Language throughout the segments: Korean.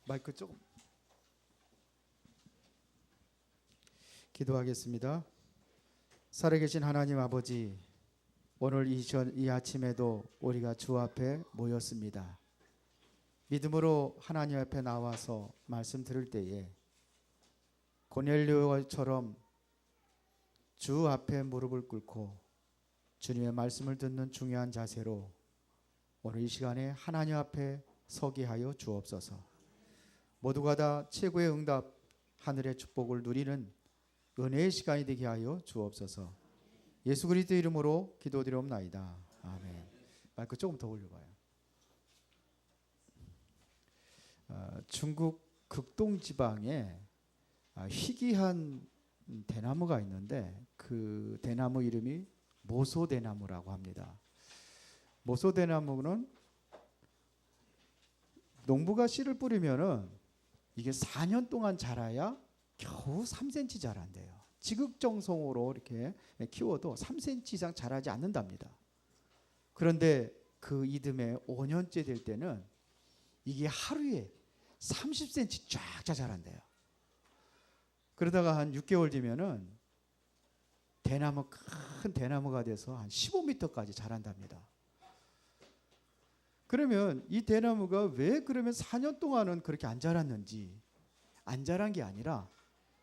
마이크 조금. 기도하겠습니다. 살아계신 하나님 아버지, 오늘 이 아침에도 우리가 주 앞에 모였습니다. 믿음으로 하나님 앞에 나와서 말씀 들을 때에 고넬료처럼 주 앞에 무릎을 꿇고 주님의 말씀을 듣는 중요한 자세로 오늘 이 시간에 하나님 앞에 서게 하여 주옵소서. 모두가 다 최고의 응답, 하늘의 축복을 누리는 은혜의 시간이 되게 하여 주옵소서. 예수 그리스도 이름으로 기도드리옵나이다. 아멘. 마이크 조금 더 올려봐요. 중국 극동 지방에 희귀한 대나무가 있는데 그 대나무 이름이 모소대나무라고 합니다. 모소대나무는 농부가 씨를 뿌리면은 이게 4년 동안 자라야 겨우 3cm 자란대요. 지극정성으로 이렇게 키워도 3cm 이상 자라지 않는답니다. 그런데 그 이듬해 5년째 될 때는 이게 하루에 30cm 쫙 자란대요. 그러다가 한 6개월 뒤면은 대나무, 큰 대나무가 돼서 한 15m까지 자란답니다. 그러면 이 대나무가 왜 그러면 4년 동안은 그렇게 안 자랐는지, 안 자란 게 아니라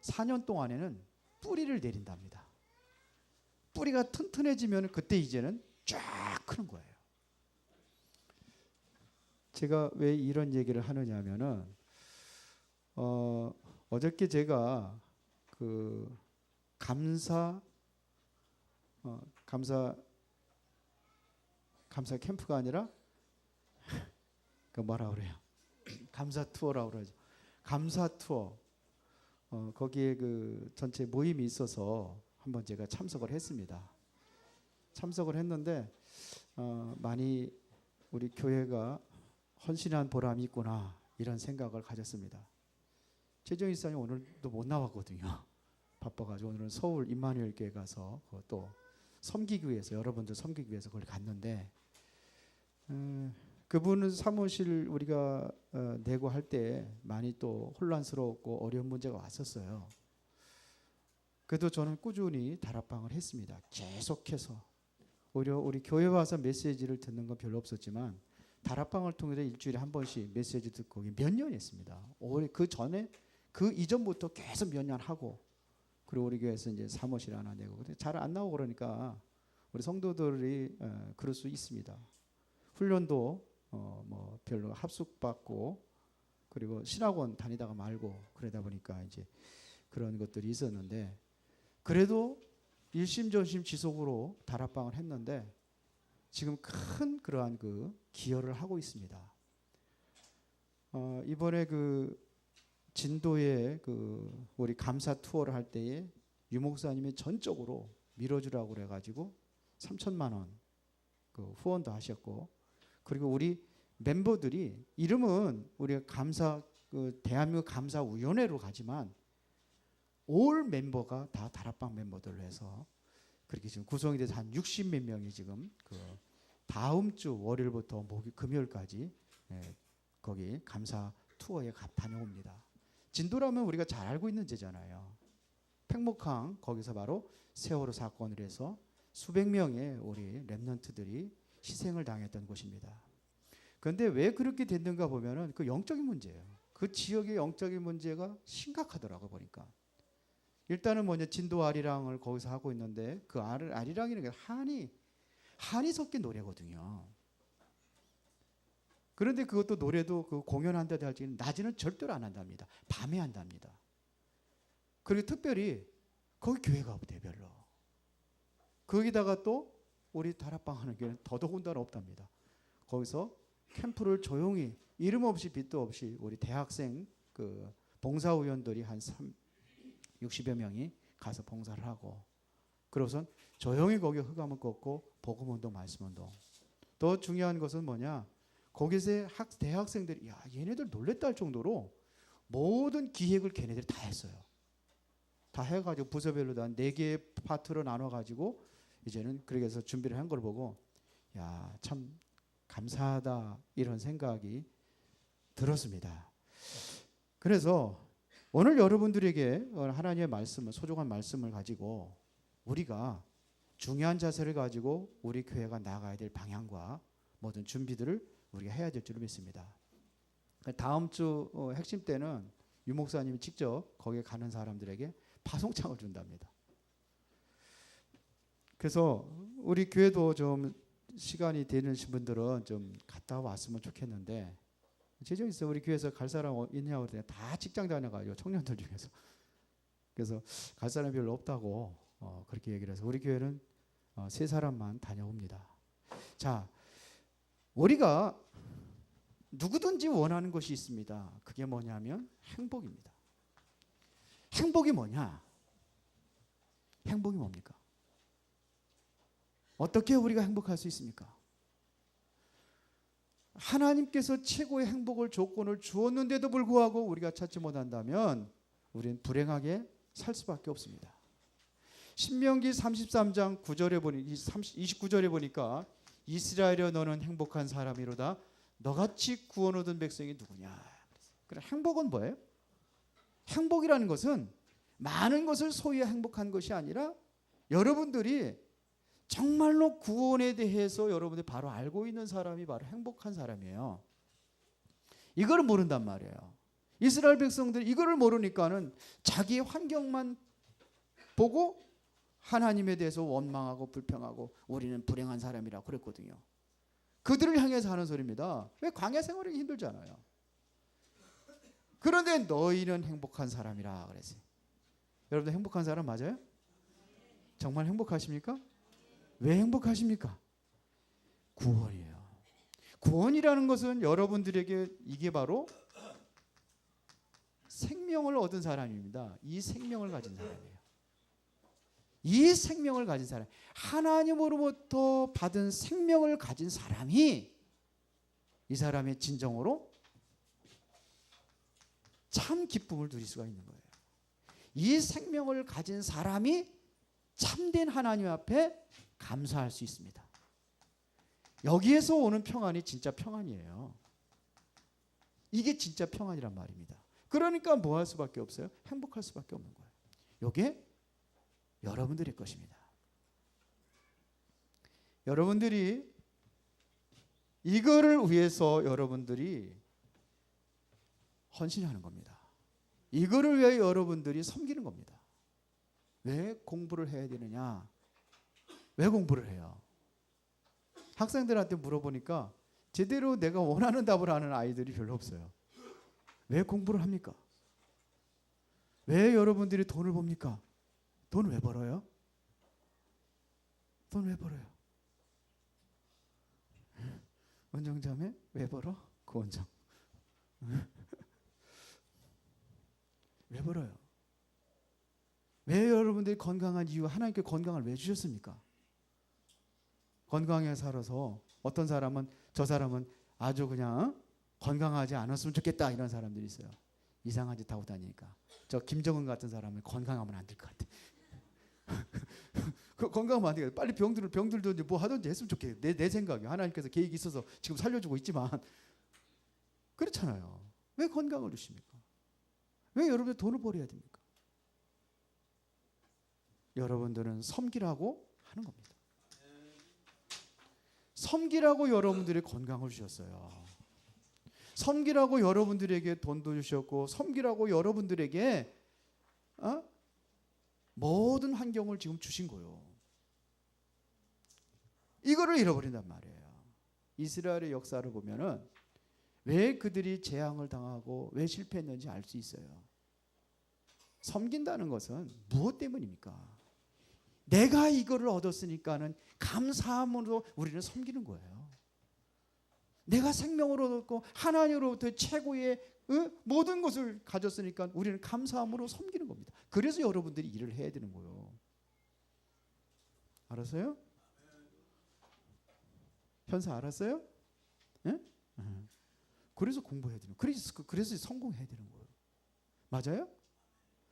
4년 동안에는 뿌리를 내린답니다. 뿌리가 튼튼해지면 그때 이제는 쫙 크는 거예요. 제가 왜 이런 얘기를 하느냐 하면은 어저께 제가 그 감사 캠프가 아니라 그 뭐라 그래요? 감사 투어라고 그러죠. 감사 투어. 거기에 그 전체 모임이 있어서 한번 제가 참석을 했습니다. 참석을 했는데 많이 우리 교회가 헌신한 보람이 있구나 이런 생각을 가졌습니다. 최정희 사님 오늘도 못 나왔거든요. 바빠가지고 오늘은 서울 임마누엘 교회 가서 또 섬기기 위해서, 여러분들 섬기기 위해서 거기 갔는데 그분은 사무실 우리가 내고 할 때 많이 또 혼란스럽고 어려운 문제가 왔었어요. 그래도 저는 꾸준히 다락방을 했습니다. 계속해서. 오히려 우리 교회 와서 메시지를 듣는 건 별로 없었지만 다락방을 통해서 일주일에 한 번씩 메시지 듣고 몇 년 했습니다. 그 전에 그 이전부터 계속 몇 년 하고, 그리고 우리 교회에서 이제 사무실 하나 내고 잘 안 나오고 그러니까 우리 성도들이 그럴 수 있습니다. 훈련도 뭐 별로 합숙받고 그리고 신학원 다니다가 말고 그러다 보니까 이제 그런 것들이 있었는데, 그래도 일심전심 지속으로 다락방을 했는데 지금 큰 그러한 그 기여를 하고 있습니다. 이번에 그 진도에 그 우리 감사 투어를 할 때에 유 목사님이 전적으로 밀어주라고 그래가지고 3천만 원 그 후원도 하셨고, 그리고 우리 멤버들이 이름은 우리가 감사 그 대한민국 감사위원회로 가지만 올 멤버가 다 다락방 멤버들로 해서 그렇게 지금 구성이 돼서 한 60몇 명이 지금 그 다음 주 월요일부터 금요일까지 거기 감사 투어에 다녀옵니다. 진도라면 우리가 잘 알고 있는 데잖아요. 팽목항 거기서 바로 세월호 사건을 해서 수백 명의 우리 랩런트들이 희생을 당했던 곳입니다. 그런데 왜 그렇게 됐는가 보면은 그 영적인 문제예요. 그 지역의 영적인 문제가 심각하더라고 보니까. 일단은 뭐냐, 진도 아리랑을 거기서 하고 있는데 그 아리랑이라는 게 한이 섞인 노래거든요. 그런데 그것도 노래도 그 공연한다고 할지 낮에는 절대로 안 한답니다. 밤에 한답니다. 그리고 특별히 거기 교회가 없대요, 별로. 거기다가 또 우리 다락방 하는 교회는 더더군다나 없답니다. 거기서 캠프를 조용히 이름 없이 빛도 없이 우리 대학생 그 봉사위원들이 한 60여 명이 가서 봉사를 하고, 그러고선 조용히 거기 흑암을 걷고 복음운동, 말씀운동. 더 중요한 것은 뭐냐, 거기서 대학생들이 얘네들 놀랬다 할 정도로 모든 기획을 걔네들이 다 했어요. 다 해가지고 부서별로 다 4개의 파트로 나눠가지고 이제는 그렇게 해서 준비를 한 걸 보고 참 감사하다 이런 생각이 들었습니다. 그래서 오늘 여러분들에게 하나님의 말씀을, 소중한 말씀을 가지고 우리가 중요한 자세를 가지고 우리 교회가 나가야 될 방향과 모든 준비들을 우리가 해야 될 줄 믿습니다. 다음 주 핵심 때는 유 목사님이 직접 거기에 가는 사람들에게 파송장을 준답니다. 그래서 우리 교회도 좀 시간이 되는 분들은 좀 갔다 왔으면 좋겠는데, 제정 있어 우리 교회에서 갈 사람 있냐고 그랬더니 다 직장 다녀가지고 청년들 중에서, 그래서 갈 사람이 별로 없다고 그렇게 얘기를 해서 우리 교회는 3사람만 다녀옵니다. 자, 우리가 누구든지 원하는 것이 있습니다. 그게 뭐냐면 행복입니다. 행복이 뭐냐? 행복이 뭡니까? 어떻게 우리가 행복할 수 있습니까? 하나님께서 최고의 행복을 조건을 주었는데도 불구하고 우리가 찾지 못한다면 우리는 불행하게 살 수밖에 없습니다. 신명기 33장 9절에 보니 29절에 보니까 이스라엘여 너는 행복한 사람이로다. 너같이 구원 얻은 백성이 누구냐? 그래, 행복은 뭐예요? 행복이라는 것은 많은 것을 소유해 행복한 것이 아니라 여러분들이 정말로 구원에 대해서 여러분들이 바로 알고 있는 사람이 바로 행복한 사람이에요. 이걸 모른단 말이에요. 이스라엘 백성들이 이거를 모르니까는 자기 환경만 보고 하나님에 대해서 원망하고 불평하고 우리는 불행한 사람이라고 그랬거든요. 그들을 향해서 하는 소리입니다. 왜? 광야 생활이 힘들잖아요. 그런데 너희는 행복한 사람이라 그랬어요. 여러분들 행복한 사람 맞아요? 정말 행복하십니까? 왜 행복하십니까? 구원이에요. 구원이라는 것은 여러분들에게 이게 바로 생명을 얻은 사람입니다. 이 생명을 가진 사람이에요. 이 생명을 가진 사람, 하나님으로부터 받은 생명을 가진 사람이 이 사람의 진정으로 참 기쁨을 누릴 수가 있는 거예요. 이 생명을 가진 사람이 참된 하나님 앞에 감사할 수 있습니다. 여기에서 오는 평안이 진짜 평안이에요. 이게 진짜 평안이란 말입니다. 그러니까 뭐 할 수밖에 없어요? 행복할 수밖에 없는 거예요. 이게 여러분들의 것입니다. 여러분들이 이거를 위해서 여러분들이 헌신하는 겁니다. 이거를 위해 여러분들이 섬기는 겁니다. 왜 공부를 해야 되느냐? 왜 공부를 해요? 학생들한테 물어보니까 제대로 내가 원하는 답을 하는 아이들이 별로 없어요. 왜 공부를 합니까? 왜 여러분들이 돈을 봅니까? 돈 왜 벌어요? 돈 왜 벌어요? 원정자매 왜 벌어? 그 원정 왜 벌어요? 왜 여러분들이 건강한 이유, 하나님께 건강을 왜 주셨습니까? 건강하게 살아서 어떤 사람은 저 사람은 아주 그냥 건강하지 않았으면 좋겠다 이런 사람들이 있어요. 이상한 짓 하고 다니니까. 저 김정은 같은 사람은 건강하면 안 될 것 같아. 그 건강하면 안 되겠다. 빨리 병들도 뭐 하든지 했으면 좋겠다. 내 생각이 하나님께서 계획이 있어서 지금 살려주고 있지만 그렇잖아요. 왜 건강을 주십니까? 왜 여러분들 돈을 벌어야 됩니까? 여러분들은 섬기라고 하는 겁니다. 섬기라고 여러분들의 건강을 주셨어요. 섬기라고 여러분들에게 돈도 주셨고 섬기라고 여러분들에게 모든 환경을 지금 주신 거예요. 이거를 잃어버린단 말이에요. 이스라엘의 역사를 보면은 왜 그들이 재앙을 당하고 왜 실패했는지 알 수 있어요. 섬긴다는 것은 무엇 때문입니까? 내가 이거를 얻었으니까는 감사함으로 우리는 섬기는 거예요. 내가 생명으로 얻고 하나님으로부터 최고의 모든 것을 가졌으니까 우리는 감사함으로 섬기는 겁니다. 그래서 여러분들이 일을 해야 되는 거예요. 알았어요? 현사 알았어요? 네? 그래서 공부해야 되는 거예요. 그래서 성공해야 되는 거예요. 맞아요?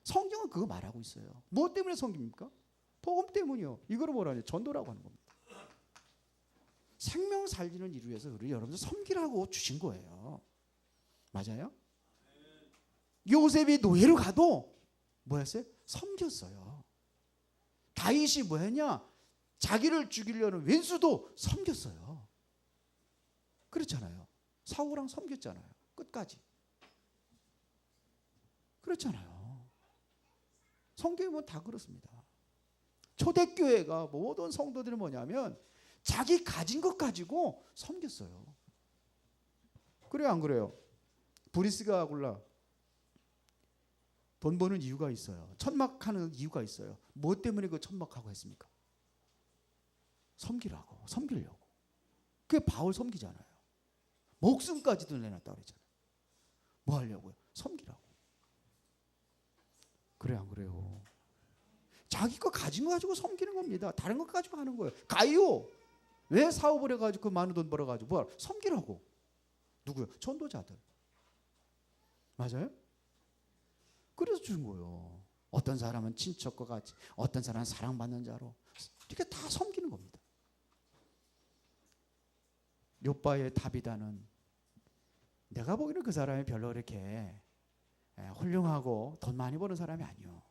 성경은 그거 말하고 있어요. 뭐 때문에 섬깁니까? 복음 때문이요. 이거를 뭐라 하냐? 전도라고 하는 겁니다. 생명 살리는 일을 위해서 우리 여러분들 섬기라고 주신 거예요. 맞아요? 요셉이 노예로 가도 뭐였어요? 섬겼어요. 다윗이 뭐했냐? 자기를 죽이려는 왼수도 섬겼어요. 그렇잖아요. 사울랑 섬겼잖아요. 끝까지. 그렇잖아요. 성경에 보면 다 그렇습니다. 초대교회가 모든 성도들이 뭐냐면 자기 가진 것 가지고 섬겼어요. 그래요, 안 그래요? 브리스가 아굴라 돈 버는 이유가 있어요. 천막하는 이유가 있어요. 뭐 때문에 그 천막하고 했습니까? 섬기라고, 섬기려고. 그게 바울 섬기잖아요. 목숨까지도 내놨다 그랬잖아요. 뭐 하려고요? 섬기라고. 그래, 안 그래요? 자기 거 가진 거 가지고 섬기는 겁니다. 다른 거 가지고 하는 거예요. 가이오 왜 사업을 해가지고 그 많은 돈 벌어가지고 뭐 섬기라고. 누구요? 전도자들. 맞아요? 그래서 준 거예요. 어떤 사람은 친척과 같이, 어떤 사람은 사랑받는 자로. 이렇게 다 섬기는 겁니다. 욥바의 다비다는 내가 보기에는 그 사람이 별로 이렇게 훌륭하고 돈 많이 버는 사람이 아니요.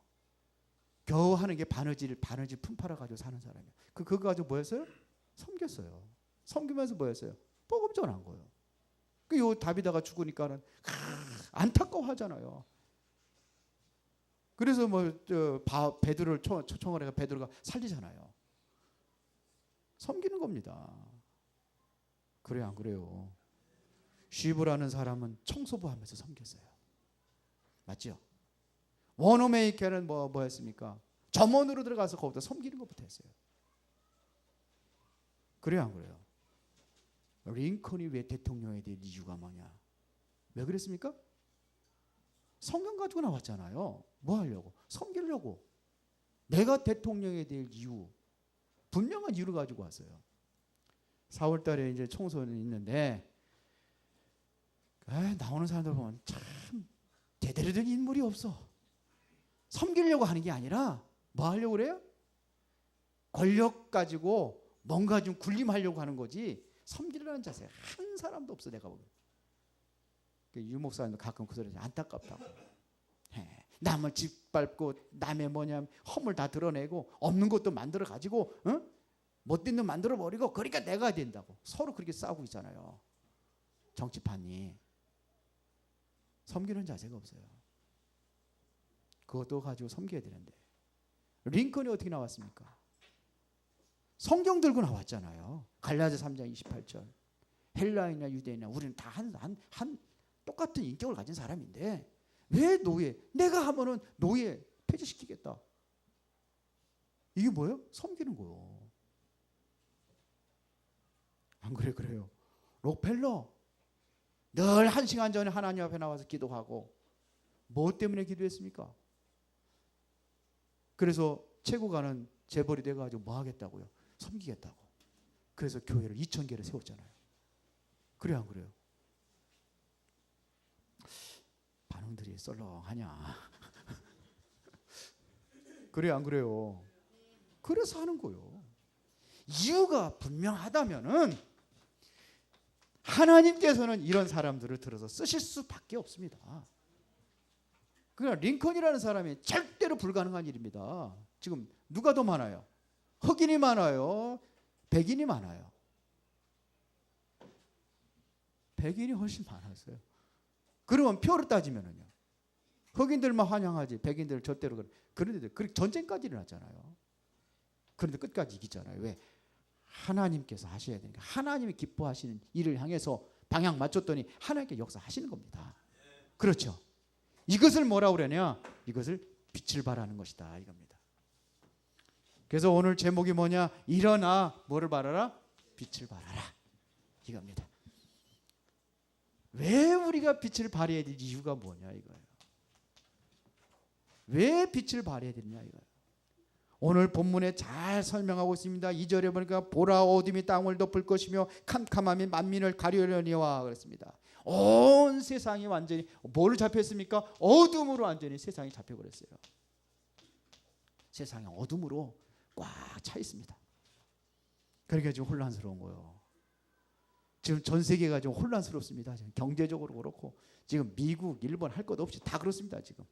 겨우 하는 게 바느질 품팔아 가지고 사는 사람이에요. 그거 가지고 뭐 했어요? 섬겼어요. 섬기면서 뭐 했어요? 복음 전한 거예요. 요 다비다가 죽으니까는 안타까워하잖아요. 그래서 베드로를 초청을 해서 베드로가 살리잖아요. 섬기는 겁니다. 그래요, 안 그래요? 쉬브라는 사람은 청소부 하면서 섬겼어요. 맞죠? 원어메이커는 뭐 했습니까? 점원으로 들어가서 거기다 섬기는 것부터 했어요. 그래요, 안 그래요? 링컨이 왜 대통령이 될 이유가 뭐냐? 왜 그랬습니까? 성경 가지고 나왔잖아요. 뭐 하려고? 섬기려고. 내가 대통령이 될 이유, 분명한 이유를 가지고 왔어요. 4월 달에 이제 총선이 있는데 나오는 사람들 보면 참 제대로 된 인물이 없어. 섬기려고 하는 게 아니라 뭐 하려고 그래요? 권력 가지고 뭔가 좀 군림하려고 하는 거지 섬기려는 자세 한 사람도 없어. 내가 보기엔. 유 목사님도 가끔 그 소리 안타깝다고. 남을 짓밟고 남의 허물 다 드러내고 없는 것도 만들어 가지고 못된 놈 만들어 버리고 그러니까 내가 된다고. 서로 그렇게 싸우고 있잖아요. 정치판이. 섬기는 자세가 없어요. 그것도 가지고 섬겨야 되는데. 링컨이 어떻게 나왔습니까? 성경 들고 나왔잖아요. 갈라디아 3장 28절. 헬라인이나 유대인이나 우리는 다 한 똑같은 인격을 가진 사람인데 왜 노예? 내가 하면은 노예 폐지시키겠다. 이게 뭐예요? 섬기는 거예요. 안 그래? 그래요. 록펠러 늘 1시간 전에 하나님 앞에 나와서 기도하고 뭐 때문에 기도했습니까? 그래서 최고가는 재벌이 돼가지고 뭐 하겠다고요? 섬기겠다고. 그래서 교회를 2,000개를 세웠잖아요. 그래요, 안 그래요? 반응들이 썰렁하냐? 그래요, 안 그래요? 그래서 하는 거예요. 이유가 분명하다면은 하나님께서는 이런 사람들을 들어서 쓰실 수밖에 없습니다. 그러니까 링컨이라는 사람이 절대로 불가능한 일입니다. 지금 누가 더 많아요? 흑인이 많아요? 백인이 많아요? 백인이 훨씬 많았어요. 그러면 표를 따지면은요. 흑인들만 환영하지 백인들 절대로 그런데 전쟁까지 일어났잖아요. 그런데 끝까지 이기잖아요. 왜? 하나님께서 하셔야 되니까. 하나님이 기뻐하시는 일을 향해서 방향 맞췄더니 하나님께 역사하시는 겁니다. 그렇죠? 이것을 뭐라고 그러냐? 이것을 빛을 발하는 것이다 이겁니다. 그래서 오늘 제목이 뭐냐? 일어나 뭐를 발하라? 빛을 발하라 이겁니다. 왜 우리가 빛을 발해야 될 이유가 뭐냐 이거예요. 왜 빛을 발해야 되느냐 이거예요. 오늘 본문에 잘 설명하고 있습니다. 2절에 보니까 보라 어둠이 땅을 덮을 것이며 캄캄함이 만민을 가려려니와 그랬습니다. 온 세상이 완전히 뭐를 잡혔습니까? 어둠으로 완전히 세상이 잡혀버렸어요. 세상이 어둠으로 꽉 차 있습니다. 그러니까 지금 혼란스러운 거예요. 지금 전 세계가 좀 혼란스럽습니다. 지금 경제적으로 그렇고 지금 미국, 일본 할 것 없이 다 그렇습니다. 지금.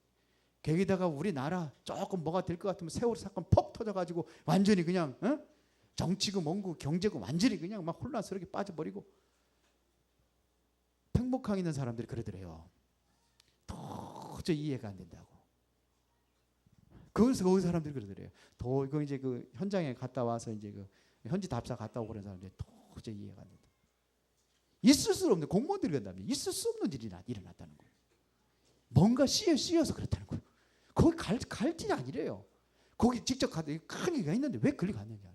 거기다가 우리나라 조금 뭐가 될 것 같으면 세월호 사건 퍽 터져가지고 완전히 그냥 정치고 뭔고 경제고 완전히 그냥 막 혼란스럽게 빠져버리고. 팽목항 있는 사람들이 그러더래요. 도저히 이해가 안 된다고. 거기서 그 사람들이 그러더래요. 그 이제 그 현장에 갔다 와서 이제 그 현지 답사 갔다 오고 그런 사람들이 도저히 이해가 안 된다. 있을 수 없는 공무원들이 그런다면 있을 수 없는 일이 일어났다는 거예요. 뭔가 씌어서 그렇다는 거예요. 거기 갈 일이 아니래요. 거기 직접 가도 큰 얘기가 있는데 왜 거기 갔느냐.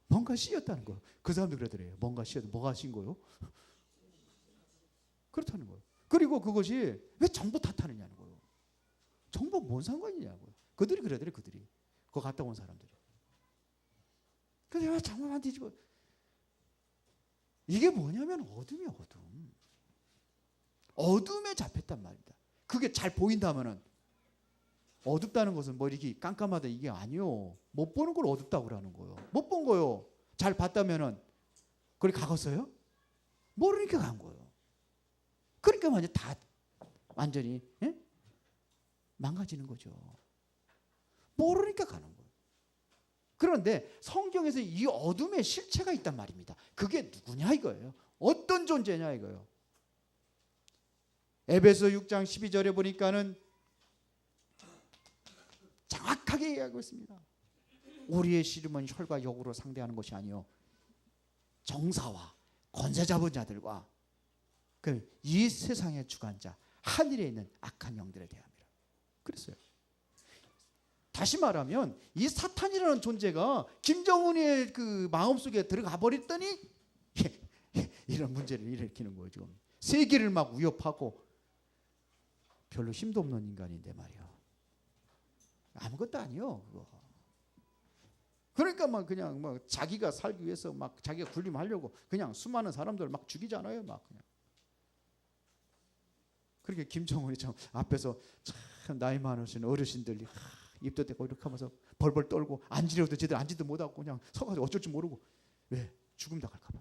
뭔가 씌었다는 거예요. 그 사람도 그러더래요. 뭔가 씌어도 뭐가 씌인 거예요? 그렇다는 거예요. 그리고 그것이 왜 정부 탓하느냐는 거예요. 정부 뭔 상관이냐고요. 그들이 그러더래. 그들이 그거 갔다 온 사람들이. 근데 왜 정부만 뒤집어. 이게 뭐냐면 어둠이야. 어둠. 어둠에 잡혔단 말입니다. 그게 잘 보인다면은 어둡다는 것은 뭐 이렇게 깜깜하다 이게 아니요. 못 보는 걸 어둡다고 그러는 거예요. 못 본 거요. 잘 봤다면은 그걸 가겠어요? 모르니까 간 거예요. 그러니까 완전 다 완전히 망가지는 거죠. 모르니까 가는 거예요. 그런데 성경에서 이 어둠의 실체가 있단 말입니다. 그게 누구냐 이거예요. 어떤 존재냐 이거예요. 에베소 6장 12절에 보니까는 정확하게 얘기하고 있습니다. 우리의 씨름은 혈과 육으로 상대하는 것이 아니요 정사와 권세 잡은 자들과 이 세상의 주관자 하늘에 있는 악한 영들에 대함이라. 그랬어요. 다시 말하면 이 사탄이라는 존재가 김정은의 그 마음속에 들어가 버렸더니 이런 문제를 일으키는 거예요. 지금 세계를 막 위협하고 별로 힘도 없는 인간인데 말이야. 아무것도 아니요. 그거. 그러니까 막 그냥 막 자기가 살기 위해서 막 자기가 군림하려고 그냥 수많은 사람들 막 죽이잖아요. 막 그냥. 그렇게 김정은이 참 앞에서 참 나이 많으신 어르신들이 입도 대고 이렇게 하면서 벌벌 떨고 앉으려도 제대로 앉지도 못하고 그냥 서가지고 어쩔 줄 모르고. 왜? 죽음 당할까 봐.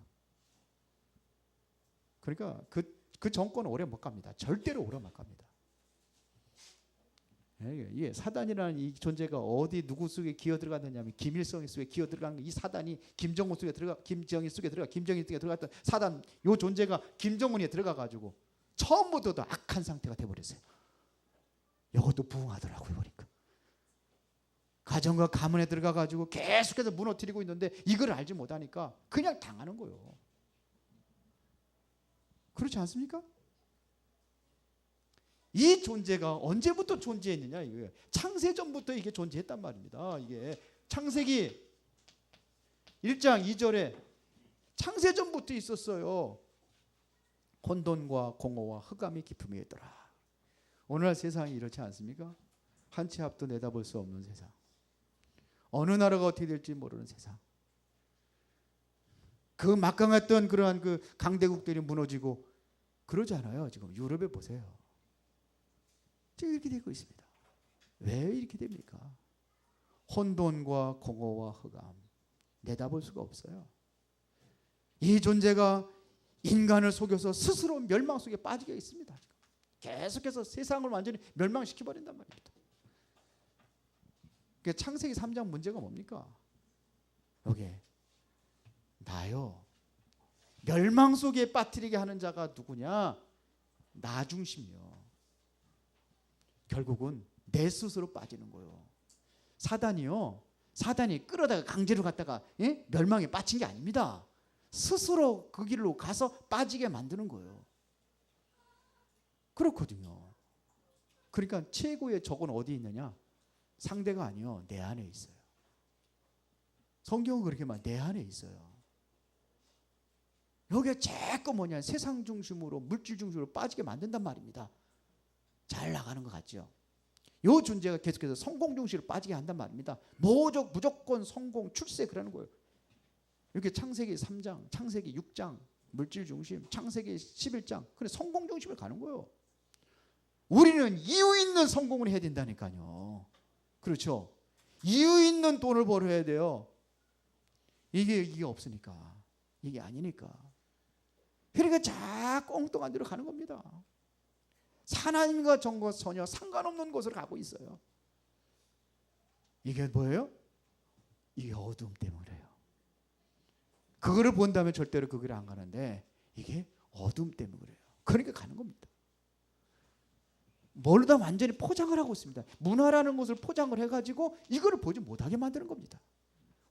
그러니까 그 정권은 오래 못 갑니다. 절대로 오래 못 갑니다. 예, 사단이라는 이 존재가 어디 누구 속에 기어 들어갔느냐면 김일성 속에 기어 들어간 이 사단이 김정은 속에 들어가, 김정일 속에 들어갔던 사단 요 존재가 김정은에 들어가 가지고 처음부터도 악한 상태가 돼 버렸어요. 이것도 부흥하더라고요 보니까. 가정과 가문에 들어가 가지고 계속해서 무너뜨리고 있는데 이걸 알지 못하니까 그냥 당하는 거예요. 그렇지 않습니까? 이 존재가 언제부터 존재했느냐 이거예요. 창세전부터 이게 존재했단 말입니다. 이게 창세기 1장 2절에 창세전부터 있었어요. 혼돈과 공허와 흑암이 깊음에 있더라. 오늘날 세상이 이렇지 않습니까? 한 치 앞도 내다볼 수 없는 세상. 어느 나라가 어떻게 될지 모르는 세상. 그 막강했던 그러한 그 강대국들이 무너지고 그러지 않아요. 지금 유럽에 보세요. 지금 이렇게 되고 있습니다. 왜 이렇게 됩니까? 혼돈과 공허와 흑암 내다볼 수가 없어요. 이 존재가 인간을 속여서 스스로 멸망 속에 빠지게 있습니다. 계속해서 세상을 완전히 멸망시켜버린단 말입니다. 그러니까 창세기 3장 문제가 뭡니까? 여기에 나요. 멸망 속에 빠뜨리게 하는 자가 누구냐? 나 중심이요. 결국은 내 스스로 빠지는 거예요. 사단이요. 사단이 끌어다가 강제로 갔다가 멸망에 빠진 게 아닙니다. 스스로 그 길로 가서 빠지게 만드는 거예요. 그렇거든요. 그러니까 최고의 적은 어디 있느냐? 상대가 아니요. 내 안에 있어요. 성경은 그렇게 말 내 안에 있어요. 여기에 자꾸 뭐냐 세상 중심으로 물질 중심으로 빠지게 만든단 말입니다. 잘 나가는 것 같죠. 이 존재가 계속해서 성공 중심으로 빠지게 한단 말입니다. 무조건 성공 출세 그러는 거예요. 이렇게 창세기 3장, 창세기 6장 물질 중심, 창세기 11장 그래 성공 중심으로 가는 거예요. 우리는 이유 있는 성공을 해야 된다니까요. 그렇죠. 이유 있는 돈을 벌어야 돼요. 이게 없으니까. 이게 아니니까. 그러니까 자꾸 엉뚱한 데로 가는 겁니다. 하나님과 전과 전혀 상관없는 곳으로 가고 있어요. 이게 뭐예요? 이게 어둠 때문에 그래요. 그거를 본다면 절대로 그 길을 안 가는데 이게 어둠 때문에 그래요. 그러니까 가는 겁니다. 뭘로 다 완전히 포장을 하고 있습니다. 문화라는 것을 포장을 해가지고 이거를 보지 못하게 만드는 겁니다.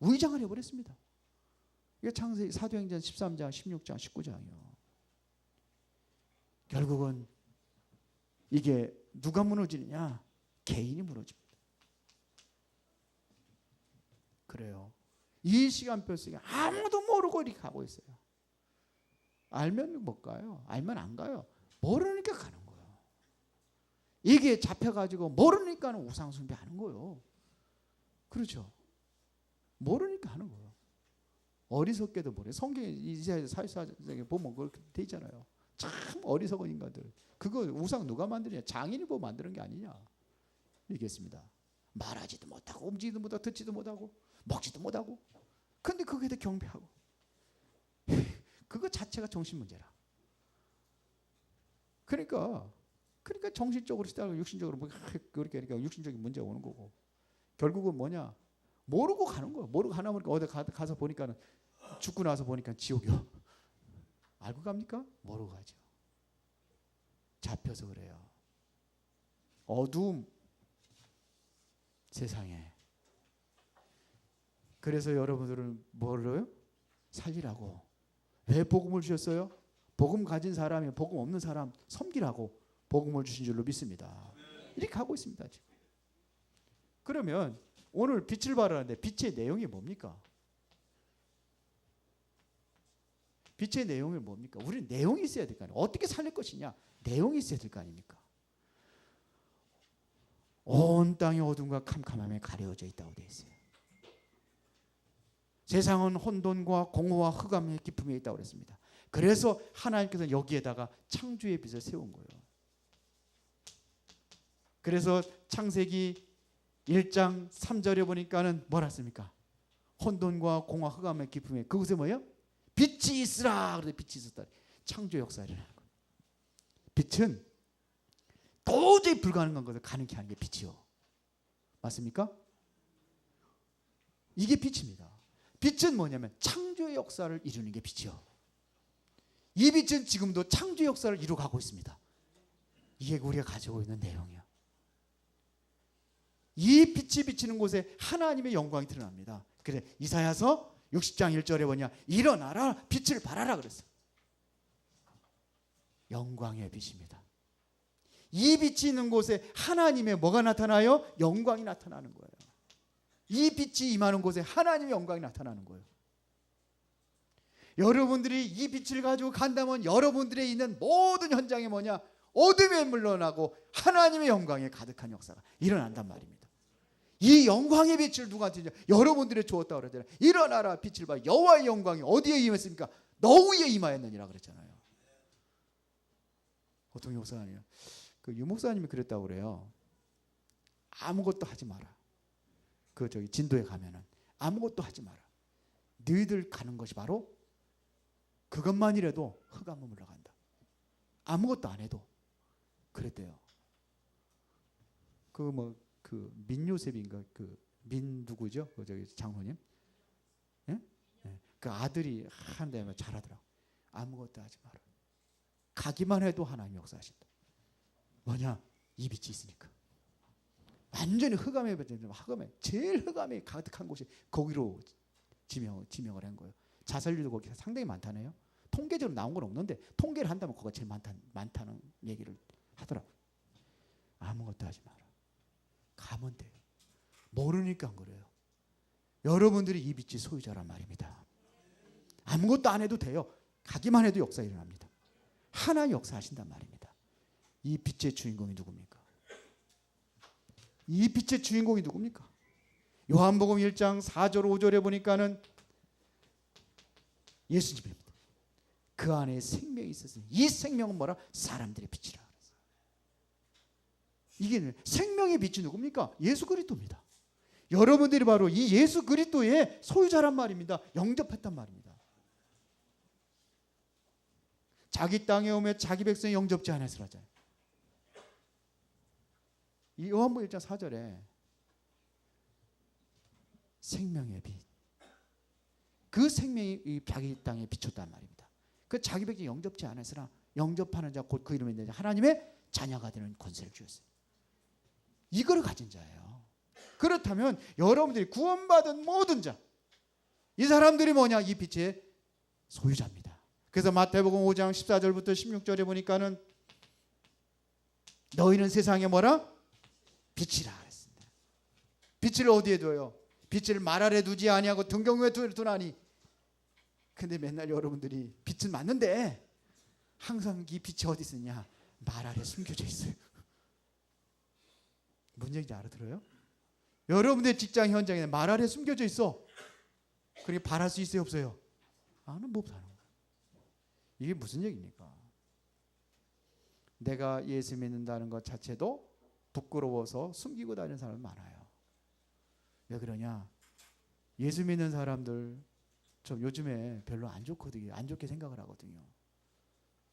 위장을 해버렸습니다. 이게 창세기 사도행전 13장, 16장, 19장이요. 결국은 이게 누가 무너지느냐? 개인이 무너집니다. 그래요. 이 시간표 속에 아무도 모르고 이렇게 가고 있어요. 알면 못 가요. 알면 안 가요. 모르니까 가는 거예요. 이게 잡혀가지고 모르니까 우상 숭배하는 거예요. 그렇죠. 모르니까 하는 거예요. 어리석게도 모르요. 성경에 이사야 44장에 보면 그렇게 돼 있잖아요. 참 어리석은 인간들. 그거 우상 누가 만드냐? 장인이 뭐 만드는 게 아니냐? 얘기했습니다. 말하지도 못하고 움직이지도 못하고 듣지도 못하고 먹지도 못하고. 근데 그게도 경배하고. 그거 자체가 정신 문제라. 그러니까 정신적으로 시달고 육신적으로 뭐 그렇게 육신적인 문제가 오는 거고. 결국은 뭐냐? 모르고 가는 거예요. 모르고 가나 보니까 어디 가서 보니까는 죽고 나서 보니까 지옥이요. 알고 갑니까? 모르고 가죠. 잡혀서 그래요. 어두움 세상에. 그래서 여러분들은 뭐를요? 살리라고. 왜 복음을 주셨어요? 복음 가진 사람이 복음 없는 사람 섬기라고 복음을 주신 줄로 믿습니다. 이렇게 하고 있습니다. 지금. 그러면 오늘 빛을 발하는데 빛의 내용이 뭡니까? 빛의 내용이 뭡니까? 우리는 내용이 있어야 될 거 아니에요. 어떻게 살릴 것이냐? 내용이 있어야 될 거 아닙니까? 온 땅이 어둠과 캄캄함에 가려져 있다고 되어 있어요. 세상은 혼돈과 공허와 흑암의 깊음에 있다고 그랬습니다. 그래서 하나님께서 여기에다가 창조의 빛을 세운 거예요. 그래서 창세기 1장 3절에 보니까는 뭐라 했습니까? 혼돈과 공허 흑암의 깊음에 그곳에 뭐예요? 빛이 있으라. 그래서 빛이 있었다. 창조 역사를 일어나는 거예요. 빛은 도저히 불가능한 것을 가능케 하는 게 빛이요. 맞습니까? 이게 빛입니다. 빛은 뭐냐면 창조의 역사를 이루는 게 빛이요. 이 빛은 지금도 창조 역사를 이루어가고 있습니다. 이게 우리가 가지고 있는 내용이요. 이 빛이 비치는 곳에 하나님의 영광이 드러납니다. 그래 이사야서 60장 1절에 뭐냐? 일어나라 빛을 발하라 그랬어요. 영광의 빛입니다. 이 빛이 있는 곳에 하나님의 뭐가 나타나요? 영광이 나타나는 거예요. 이 빛이 임하는 곳에 하나님의 영광이 나타나는 거예요. 여러분들이 이 빛을 가지고 간다면 여러분들의 있는 모든 현장이 뭐냐? 어둠에 물러나고 하나님의 영광에 가득한 역사가 일어난단 말입니다. 이 영광의 빛을 누구한테 주냐? 여러분들이 주었다고 그러잖아요. 일어나라 빛을 봐. 여호와의 영광이 어디에 임했습니까? 너 위에 임하였느니라 그랬잖아요. 보통 목사님이요. 그 유목사님이 그랬다고 그래요. 아무것도 하지 마라. 그 저기 진도에 가면은 아무것도 하지 마라. 너희들 가는 것이 바로 그것만이라도 흑암으로 물러간다. 아무것도 안 해도 그랬대요. 그 민요셉인가 그 민 누구죠? 그 저기 장로님. 예? 예. 그 아들이 한다면 잘하더라고. 아무것도 하지 마라. 가기만 해도 하나님 역사하신다. 뭐냐? 이 빛이 있으니까. 완전히 흑암에 제일 흑암에 가득한 곳이 거기로 지명을 한 거예요. 자살률도 거기 상당히 많다네요. 통계적으로 나온 건 없는데 통계를 한다면 거기가 제일 많다는 얘기를 하더라고요. 아무것도 하지 마라. 가면 돼요. 모르니까 그래요. 여러분들이 이 빛이 소유자란 말입니다. 아무것도 안 해도 돼요. 가기만 해도 역사 일어납니다. 하나님 역사하신단 말입니다. 이 빛의 주인공이 누굽니까? 이 빛의 주인공이 누굽니까? 요한복음 1장 4절 5절에 보니까는 예수님입니다. 그 안에 생명이 있었어요. 이 생명은 뭐라? 사람들의 빛이라. 이게 생명의 빛이 누굽니까? 예수 그리스도입니다. 여러분들이 바로 이 예수 그리스도의 소유자란 말입니다. 영접했단 말입니다. 자기 땅에 오며 자기 백성이 영접지 않았으라 하잖아요. 이 요한복음 1장 4절에 생명의 빛, 그 생명이 이 자기 땅에 비쳤단 말입니다. 그 자기 백성이 영접지 않았으나 영접하는 자 곧 그 이름에 있는 자 하나님의 자녀가 되는 권세를 주었어요. 이걸 가진 자예요. 그렇다면 여러분들이 구원받은 모든 자, 이 사람들이 뭐냐? 이 빛의 소유자입니다. 그래서 마태복음 5장 14절부터 16절에 보니까는 너희는 세상에 뭐라? 빛이라 그랬습니다. 빛을 어디에 둬요? 빛을 말 아래 두지 아니하고 등경 위에 두나니. 근데 맨날 여러분들이 빛은 맞는데 항상 이 빛이 어디 있느냐? 말 아래 숨겨져 있어요. 뭔 얘기인지 알아들어요? 여러분의 직장 현장에 말 아래 숨겨져 있어. 그러니 바랄 수 있어요, 없어요? 나는 못 사는 거야. 이게 무슨 얘기입니까? 내가 예수 믿는다는 것 자체도 부끄러워서 숨기고 다니는 사람이 많아요. 왜 그러냐? 예수 믿는 사람들 좀 요즘에 별로 안 좋거든요. 안 좋게 생각을 하거든요.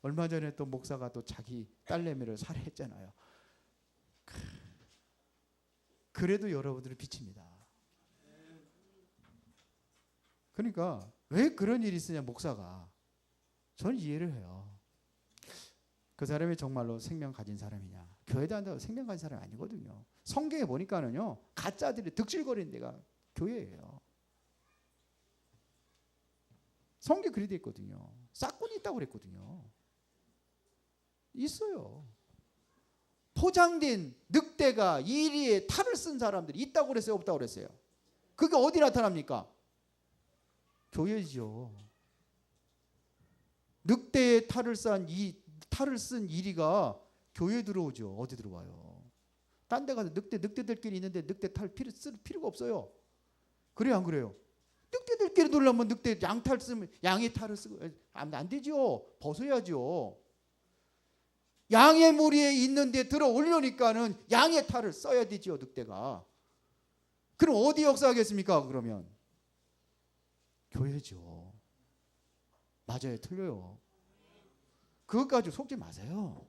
얼마 전에 또 목사가 또 자기 딸내미를 살해했잖아요. 그래도 여러분들은 빛입니다. 그러니까 왜 그런 일이 있으냐 목사가. 저는 이해를 해요. 그 사람이 정말로 생명 가진 사람이냐. 교회도 한다고 생명 가진 사람이 아니거든요. 성경에 보니까는요. 가짜들이 득실거리는 데가 교회예요. 성경에 그리 돼 있거든요. 싹군이 있다고 그랬거든요. 있어요. 포장된 늑대가 이리에 탈을 쓴 사람들이 있다고 그랬어요? 없다고 그랬어요? 그게 어디 나타납니까? 교회죠. 늑대의 탈을 쓴 이리가 교회에 들어오죠. 어디 들어와요? 딴 데 가서 늑대들끼리 있는데 늑대 탈 쓸 필요가 없어요. 그래요, 안 그래요? 늑대들끼리 놀라면 늑대 양탈 쓰면 양의 탈을 쓰고 안 되죠. 벗어야죠. 양의 무리에 있는데 들어오려니까는 양의 탈을 써야 되죠, 늑대가. 그럼 어디 역사하겠습니까? 그러면 교회죠. 맞아요, 틀려요. 그것 가지고 속지 마세요.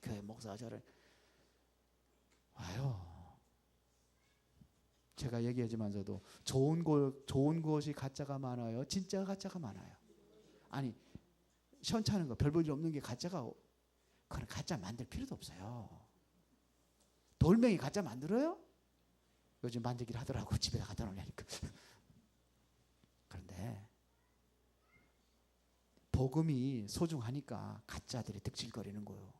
교회 목사 저를 와요. 제가 얘기하지만서도 좋은 것이 가짜가 많아요. 진짜가 가짜가 많아요. 아니 시원찮은 거 별 볼 일 없는 게 가짜가, 그건 가짜 만들 필요도 없어요. 돌멩이 가짜 만들어요? 요즘 만들기를 하더라고. 집에다 갖다 놓으려니까. 그런데 복음이 소중하니까 가짜들이 득실거리는 거예요.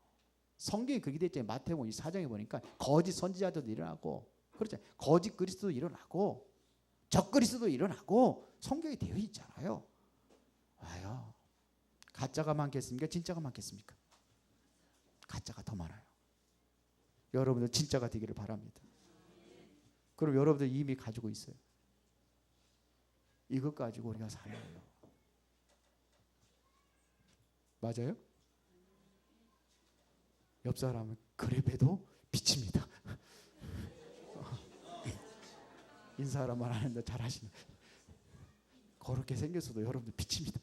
성경이 그렇게 돼 있잖아요. 마태복음 4장에 보니까 거짓 선지자들도 일어나고, 그렇죠. 거짓 그리스도도 일어나고, 적 그리스도도 일어나고, 성경이 되어 있잖아요. 와요. 가짜가 많겠습니까? 진짜가 많겠습니까? 가짜가 더 많아요. 여러분들 진짜가 되기를 바랍니다. 그럼 여러분들 이미 가지고 있어요. 이것 가지고 우리가 사는 거예요. 맞아요? 옆 사람은 그래 봬도 빛입니다. 인사하라만 하는데 잘하시네. 그렇게 생겼어도 여러분들 빛입니다.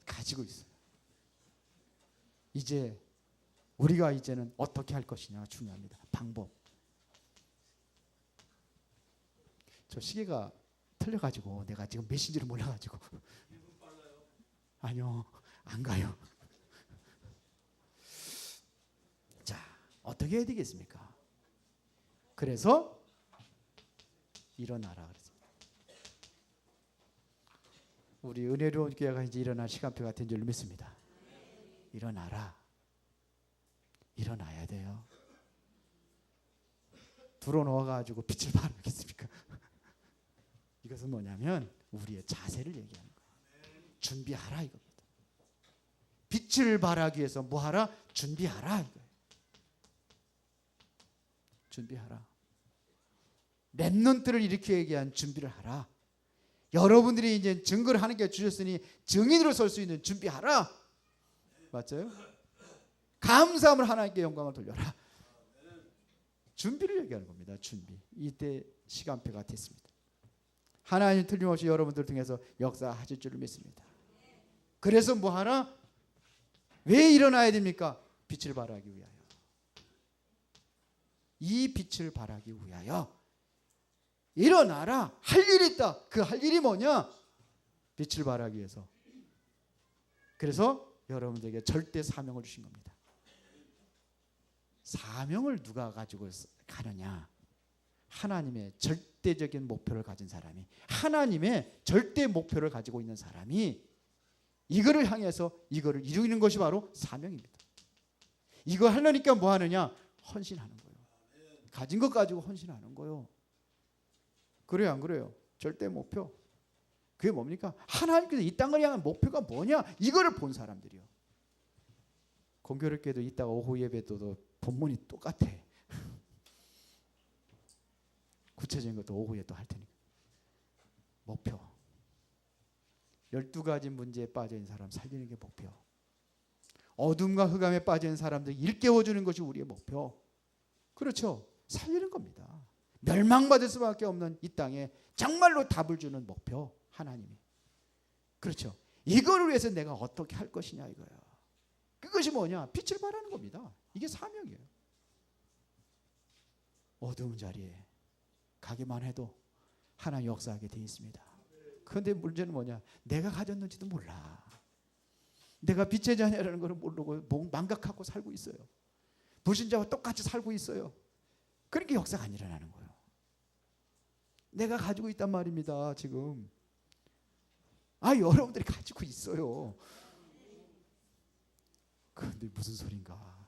가지고 있어요. 이제 우리가 이제는 어떻게 할 것이냐 중요합니다. 방법. 저 시계가 틀려가지고 내가 지금 몇 시인지를 몰라가지고. 아니요, 안 가요. 자, 어떻게 해야 되겠습니까? 그래서 일어나라 그랬습니다. 우리 은혜로운 교회가 이제 일어날 시간표 같은 줄 믿습니다. 일어나라. 일어나야 돼요. 들어놓아가지고 빛을 발하겠습니까? 이것은 뭐냐면 우리의 자세를 얘기하는 거예요. 준비하라 이겁니다. 빛을 발하기 위해서 뭐하라? 준비하라 이거예요. 준비하라. 렘넌트를 일으키기 위한 준비를 하라. 여러분들이 이제 증거를 하나님께 주셨으니 증인으로 설 수 있는 준비하라. 맞아요? 감사함을 하나님께 영광을 돌려라. 준비를 얘기하는 겁니다. 준비. 이때 시간표가 됐습니다. 하나님 틀림없이 여러분들 통해서 역사하실 줄을 믿습니다. 그래서 뭐 하나? 왜 일어나야 됩니까? 빛을 발하기 위하여. 이 빛을 발하기 위하여 일어나라. 할 일이 있다. 그 할 일이 뭐냐? 빛을 발하기 위해서. 그래서 여러분들에게 절대 사명을 주신 겁니다. 사명을 누가 가지고 가느냐? 하나님의 절대적인 목표를 가진 사람이, 하나님의 절대 목표를 가지고 있는 사람이 이거를 향해서 이거를 이루는 것이 바로 사명입니다. 이거 하려니까 뭐 하느냐? 헌신하는 거예요. 가진 것 가지고 헌신하는 거예요. 그래요, 안 그래요? 절대 목표. 그게 뭡니까? 하나님께서 이 땅을 향한 목표가 뭐냐? 이거를 본 사람들이요. 공교롭게도 이따가 오후 예배도 본문이 똑같아. 구체적인 것도 오후에 또 할 테니까. 목표. 12가지 문제에 빠져있는 사람 살리는 게 목표. 어둠과 흑암에 빠져있는 사람들 일깨워주는 것이 우리의 목표. 그렇죠. 살리는 겁니다. 멸망받을 수밖에 없는 이 땅에 정말로 답을 주는 목표. 하나님이. 그렇죠. 이걸 위해서 내가 어떻게 할 것이냐 이거야. 그것이 뭐냐? 빛을 발하는 겁니다. 이게 사명이에요. 어두운 자리에 가기만 해도 하나님 역사하게 되어 있습니다. 그런데 문제는 뭐냐? 내가 가졌는지도 몰라. 내가 빛의 자녀라는 것을 모르고 망각하고 살고 있어요. 불신자와 똑같이 살고 있어요. 그러니까 역사가 안 일어나는 거예요. 내가 가지고 있단 말입니다. 지금. 여러분들이 가지고 있어요. 그런데 무슨 소린가?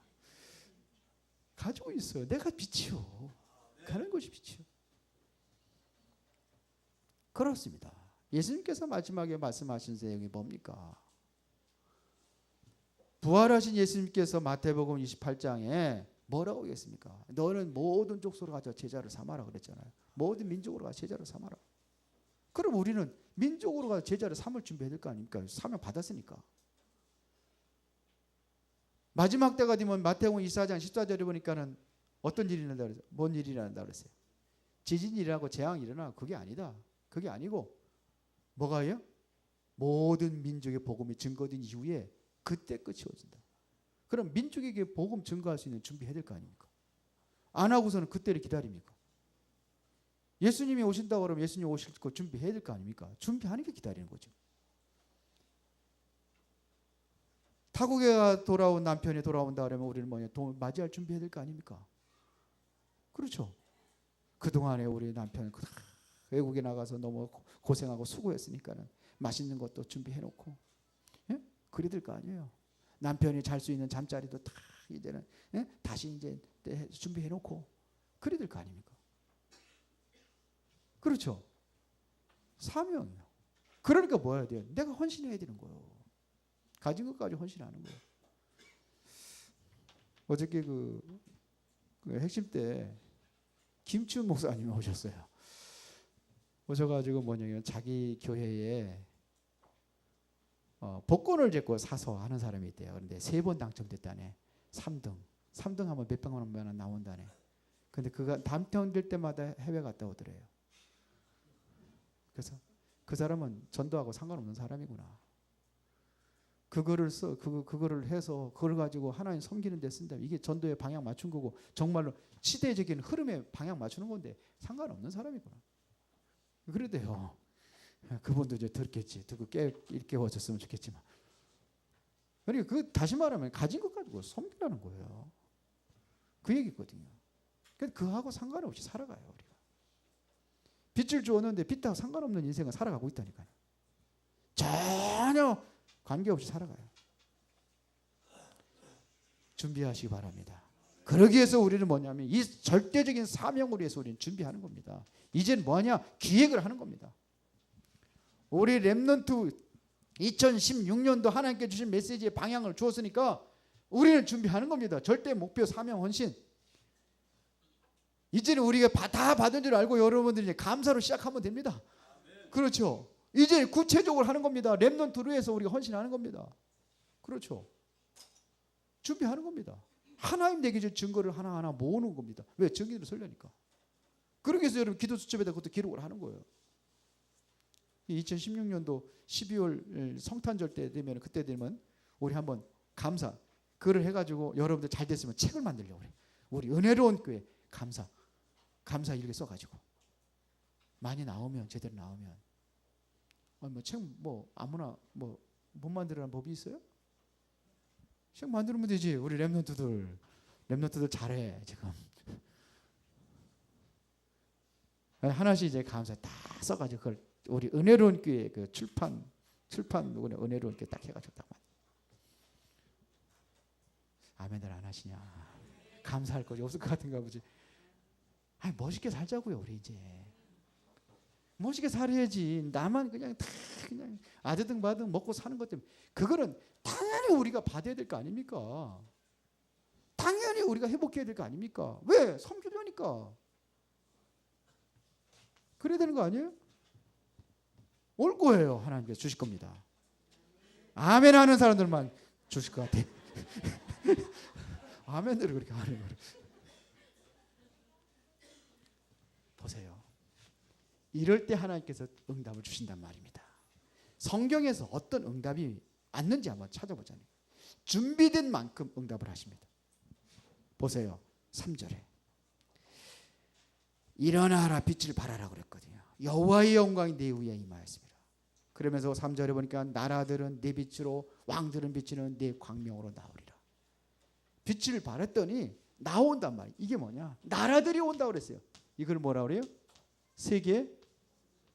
가지고 있어요. 내가 빛이요. 가는 것이 빛이요. 그렇습니다. 예수님께서 마지막에 말씀하신 내용이 뭡니까? 부활하신 예수님께서 마태복음 28장에 뭐라고 하겠습니까? 너는 모든 족속으로 가서 제자를 삼아라 그랬잖아요. 모든 민족으로 가서 제자를 삼아라. 그럼 우리는 민족으로 가서 제자를 삼을 준비해야 될 거 아닙니까? 사명 받았으니까. 마지막 때가 되면 마태복음 24장 14절에 보니까는 어떤 일이 일어난다 그랬어요? 뭔 일이 일어난다 그랬어요? 지진이 일어나고 재앙이 일어나. 그게 아니다. 그게 아니고 뭐가요? 모든 민족의 복음이 증거된 이후에 그때 끝이 오진다. 그럼 민족에게 복음 증거할 수 있는 준비해야 될 거 아닙니까? 안 하고서는 그때를 기다립니까? 예수님이 오신다고 그러면 예수님 오실 거 준비해야 될 거 아닙니까? 준비하는 게 기다리는 거죠. 타국에 돌아온 남편이 돌아온다 그러면 우리는 뭐냐? 맞이할 준비해야 될 거 아닙니까? 그렇죠. 그동안에 우리 남편은 외국에 나가서 너무 고생하고 수고했으니까는 맛있는 것도 준비해 놓고, 예? 그래야 될 거 아니에요. 남편이 잘 수 있는 잠자리도 다 이제는, 예? 다시 이제 준비해 놓고 그래야 될 거 아닙니까? 그렇죠. 사명이요. 그러니까 뭐 해야 돼요? 내가 헌신해야 되는 거예요. 가진 것까지 헌신하는 거예요. 어저께 그 핵심 때 김치훈 목사님이 오셨어요. 오셔가지고 뭐냐면 자기 교회에 복권을 제고 사서 하는 사람이 있대요. 그런데 3번 당첨됐다네. 3등 하면 몇백만 원 나온다네. 근데 그가 당첨될 때마다 해외 갔다 오더래요. 그래서 그 사람은 전도하고 상관없는 사람이구나. 그거를 해서 그걸 가지고 하나님 섬기는 데 쓴다. 이게 전도에 방향 맞춘 거고 정말로 시대적인 흐름에 방향 맞추는 건데 상관없는 사람이구나. 그래도요. 그분도 이제 들겠지. 듣고 깨워졌으면 좋겠지만. 그러니까 다시 말하면 가진 것 가지고 섬기라는 거예요. 그 얘기거든요. 그러니까 그하고 상관없이 살아가요. 우리가. 빛을 주었는데 빛하고 상관없는 인생을 살아가고 있다니까요. 전혀 관계없이 살아가요. 준비하시기 바랍니다. 그러기 위해서 우리는 뭐냐면 이 절대적인 사명을 위해서 우리는 준비하는 겁니다. 이제는 뭐하냐? 기획을 하는 겁니다. 우리 렘넌트 2016년도 하나님께 주신 메시지의 방향을 주었으니까 우리는 준비하는 겁니다. 절대 목표, 사명, 헌신. 이제는 우리가 다 받은 줄 알고 여러분들이 감사로 시작하면 됩니다. 그렇죠. 이제 구체적으로 하는 겁니다. 렘넌트로 해서 우리가 헌신하는 겁니다. 그렇죠. 준비하는 겁니다. 하나님 내게 줄 증거를 하나하나 모으는 겁니다. 왜? 증인으로 설려니까. 그러기 위해서 여러분 기도 수첩에다 그것도 기록을 하는 거예요. 2016년도 12월 성탄절 때 되면 그때 되면 우리 한번 감사 그걸 해가지고 여러분들 잘 됐으면 책을 만들려고 그래. 우리 은혜로운 교회 감사 일기 써가지고 많이 나오면 제대로 나오면 뭐 책 뭐 아무나 뭐 못 만들라는 법이 있어요? 책 만들면 되지. 우리 랩런트들 잘해 지금. 하나씩 이제 감사 다 써가지고 그걸 우리 은혜로운 교회 그 출판 은혜로운 교회 딱 해가지고 딱 아멘들 안 하시냐? 감사할 것이 없을 것 같은가 보지. 아니 멋있게 살자고요 우리 이제. 멋있게 살아야지. 나만 그냥 다 그냥 아드등 바등 먹고 사는 것 때문에 그거는 당연히 우리가 받아야 될 거 아닙니까? 당연히 우리가 회복해야 될 거 아닙니까? 왜? 섬기려니까. 그래야 되는 거 아니에요? 올 거예요. 하나님께서 주실 겁니다. 아멘 하는 사람들만 주실 것 같아. 아멘들을 그렇게 하는 거예요. 보세요. 이럴 때 하나님께서 응답을 주신단 말입니다. 성경에서 어떤 응답이 왔는지 한번 찾아보자니 준비된 만큼 응답을 하십니다. 보세요. 3절에 일어나라 빛을 발하라 그랬거든요. 여호와의 영광이 내 위에 임하였습니다. 그러면서 3절에 보니까 나라들은 내 빛으로 왕들은 비치는 내 광명으로 나오리라. 빛을 발했더니 나온단 말이에요. 이게 뭐냐? 나라들이 온다고 그랬어요. 이걸 뭐라 그래요? 세계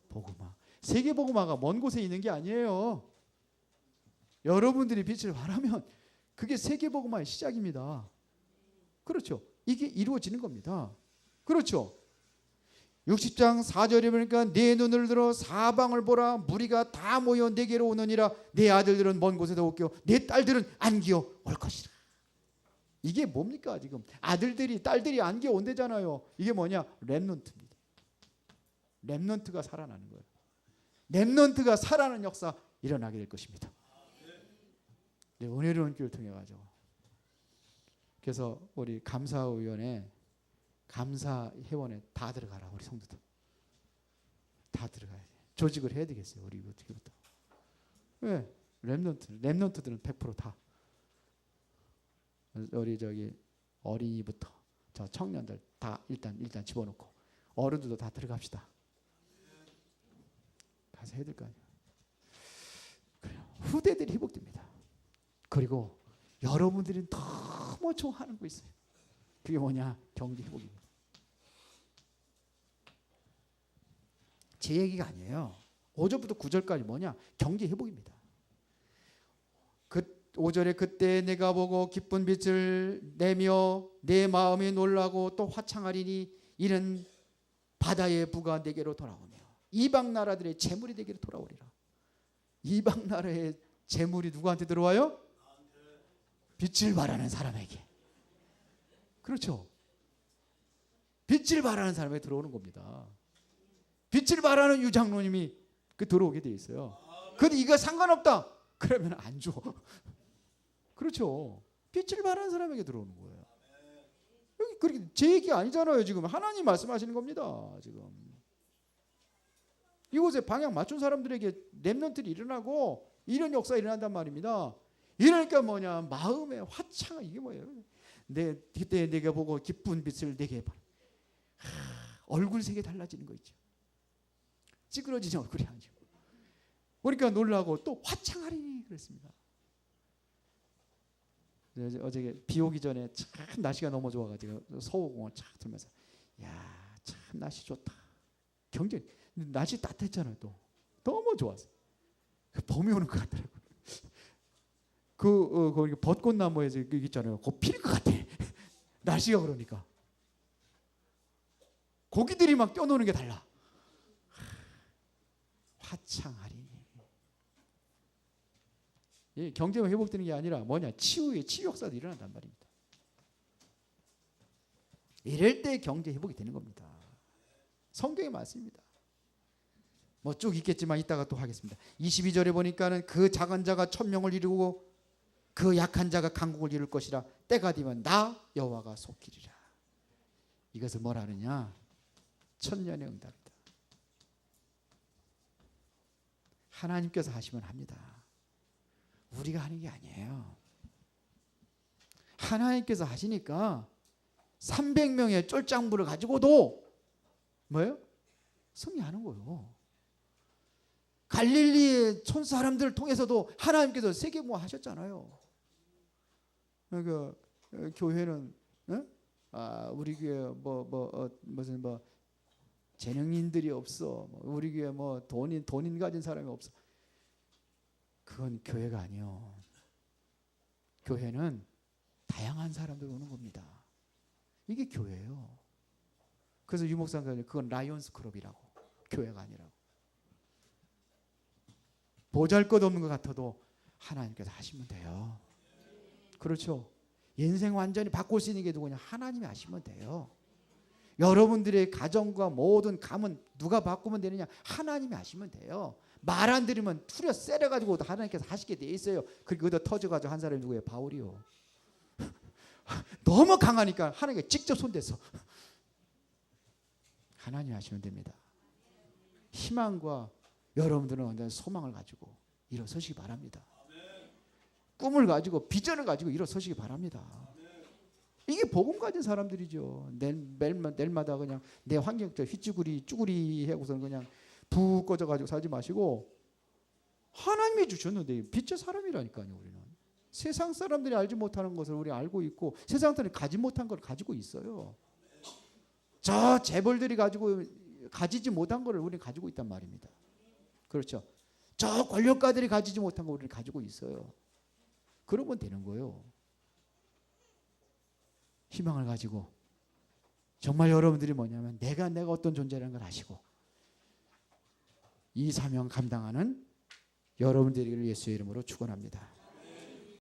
복음화. 세계 복음화가 먼 곳에 있는 게 아니에요. 여러분들이 빛을 발하면 그게 세계 복음화의 시작입니다. 그렇죠. 이게 이루어지는 겁니다. 그렇죠. 60장 4절에 보니까 내 눈을 들어 사방을 보라 무리가 다 모여 내게로 오느니라. 내 아들들은 먼 곳에서 올게요. 내 딸들은 안기어 올 것이라. 이게 뭡니까 지금? 아들들이 딸들이 안기어 온대잖아요. 이게 뭐냐? 렘넌트입니다. 렘넌트가 살아나는 거예요. 렘넌트가 살아나는 역사 일어나게 될 것입니다. 네, 은혜로운 교회를 통해 가지고. 그래서 우리 감사위원회 감사회원에 다 들어가라. 우리 성도들 다 들어가야 돼. 조직을 해야 되겠어요. 우리 어떻게부터. 왜? 렘넌트들은 100% 다. 우리 저기 어린이부터 저 청년들 다 일단 집어넣고 어른들도 다 들어갑시다. 가서 해야 될 거 아니에요. 그래요. 후대들이 회복됩니다. 그리고 여러분들이 너무 좋아하는 거 있어요. 그게 뭐냐? 경제 회복입니다. 제 얘기가 아니에요. 5절부터 9절까지 뭐냐? 경제 회복입니다. 그 5절에 그때 내가 보고 기쁜 빛을 내며 내 마음이 놀라고 또 화창하리니 이는 바다의 부가 내게로 돌아오며 이방 나라들의 재물이 내게로 돌아오리라. 이방 나라의 재물이 누구한테 들어와요? 빛을 발하는 사람에게. 그렇죠. 빛을 발하는 사람에게 들어오는 겁니다. 빛을 발하는 유장로님이 그 들어오게 돼 있어요. 근데 이거 상관없다. 그러면 안 줘. 그렇죠. 빛을 발하는 사람에게 들어오는 거예요. 여기 그렇게 제 얘기 아니잖아요. 지금 하나님 말씀하시는 겁니다. 지금 이곳에 방향 맞춘 사람들에게 렘넌트들이 일어나고 이런 역사 일어난단 말입니다. 이러니까 뭐냐? 마음의 화창한 이게 뭐예요? 그때 내가 보고 기쁜 빛을 내게 봐. 얼굴 색이 달라지는 거 있죠. 찌그러지는 얼굴이 아니고. 그러니까 놀라고 또 화창하리니 그랬습니다. 어제 비 오기 전에 참 날씨가 너무 좋아가지고 서호공원 쫙 들면서 야, 참 날씨 좋다. 경제 날씨 따뜻했잖아요. 또 너무 좋았어. 봄이 오는 것 같더라고요. 거기 벚꽃나무에서 있잖아요. 그거 필 것 같아. 날씨가 그러니까. 고기들이 막 뛰어노는 게 달라. 화창하리니. 경제가 회복되는 게 아니라 뭐냐? 치유 역사도 일어난단 말입니다. 이럴 때 경제 회복이 되는 겁니다. 성경에 맞습니다. 뭐 쭉 있겠지만 이따가 또 하겠습니다. 22절에 보니까는 그 작은 자가 천명을 이루고 그 약한 자가 강국을 이룰 것이라. 때가 되면 나 여호와가 속히리라. 이것을 뭐라 하느냐? 천년의 응답이다. 하나님께서 하시면 합니다. 우리가 하는 게 아니에요. 하나님께서 하시니까 300명의 쫄장부를 가지고도 뭐예요? 승리하는 거예요. 갈릴리의 촌 사람들을 통해서도 하나님께서 세계모 하셨잖아요. 그러니까 교회는 우리 교회 무슨 재능인들이 없어. 우리 교회 돈인 가진 사람이 없어. 그건 교회가 아니요. 교회는 다양한 사람들 오는 겁니다. 이게 교회예요. 그래서 유목사가 그건 라이온스 클럽이라고, 교회가 아니라고. 보잘것없는 것 같아도 하나님께서 하시면 돼요. 그렇죠. 인생 완전히 바꿀 수 있는 게 누구냐? 하나님이 하시면 돼요. 여러분들의 가정과 모든 감은 누가 바꾸면 되느냐? 하나님이 하시면 돼요. 말 안 들으면 투려 세려가지고 하나님께서 하시게 돼 있어요. 그리고 거기다 터져가지고 한 사람이 누구예요? 바울이요. 너무 강하니까 하나님께 직접 손대서 하나님이 하시면 됩니다. 희망과 여러분들은 언제나 소망을 가지고 일어서시기 바랍니다. 꿈을 가지고 비전을 가지고 일어서시기 바랍니다. 이게 복음 가진 사람들이죠. 내일마다 그냥 내 환경적 휘쭈구리 하고서는 그냥 푹 꺼져가지고 살지 마시고 하나님이 주셨는데 빛의 사람이라니까요. 우리는 세상 사람들이 알지 못하는 것을 우리 알고 있고 세상 사람들이 가지 못한 걸 가지고 있어요. 저 재벌들이 가지지 못한 걸 우리는 가지고 있단 말입니다. 그렇죠. 저 권력가들이 가지지 못한 걸 우리는 가지고 있어요. 그러면 되는 거예요. 희망을 가지고 정말 여러분들이 뭐냐면 내가 어떤 존재라는 걸 아시고 이 사명 감당하는 여러분들을 예수의 이름으로 축원합니다.